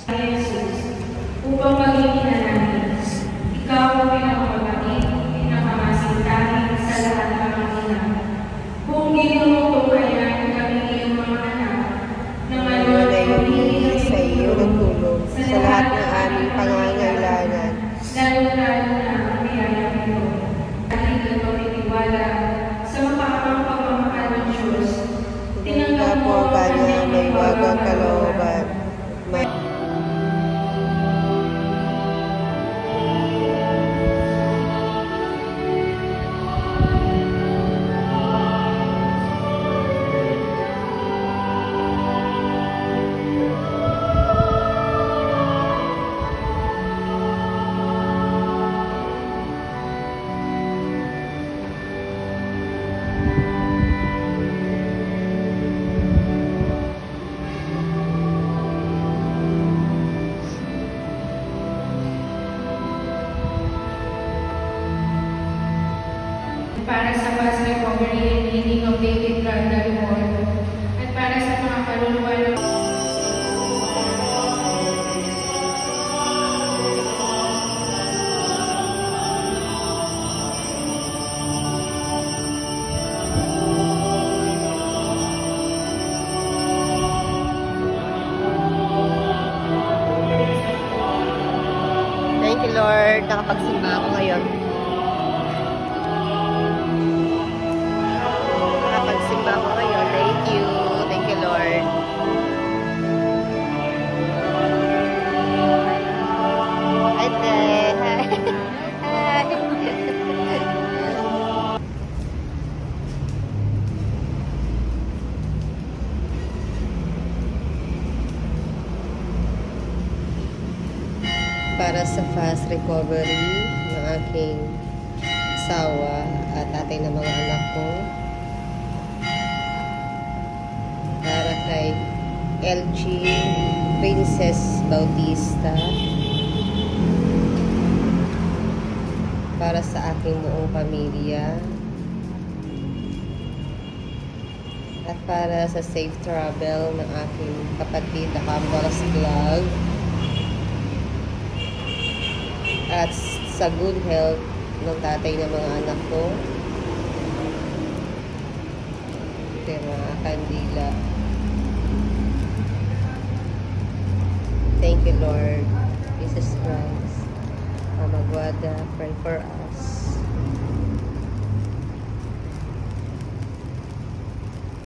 Jesus, upang maging ina namin. Ikaw ang pinakamabait, pinakamasintahin sa lahat ng mga ina. Kung ginulong tunghayan kami iyong mga anak, na ngayon ay humihingi sa iyo ng tulong sa lahat ng aming pangangailangan, lalo-lalo na ang biyayang ito. Dahil ang pagtitiwala sa makakamang pagmamahal ng Diyos, tinanggap mo ang kanyang may wagang kalooban. Para sa fast recovery and healing of David Randall Moore, at para sa mga kaluluwa ng Thank you, Lord. Nakapagsimba ako ngayon. Nakapagsimba ako ngayon. Thank you. Thank you, Lord. Hi, Tay. Hi. Hi. Para sa fast recovery ng aking asawa at tatay ng mga anak ko, para kay LG Princess Bautista, para sa aking buong pamilya, at para sa safe travel ng aking kapatid na Camboras Vlog, at sa good health ng tatay ng mga anak ko, mga kandila. Thank you, Lord. Jesus Christ, Mama Guada, pray for us.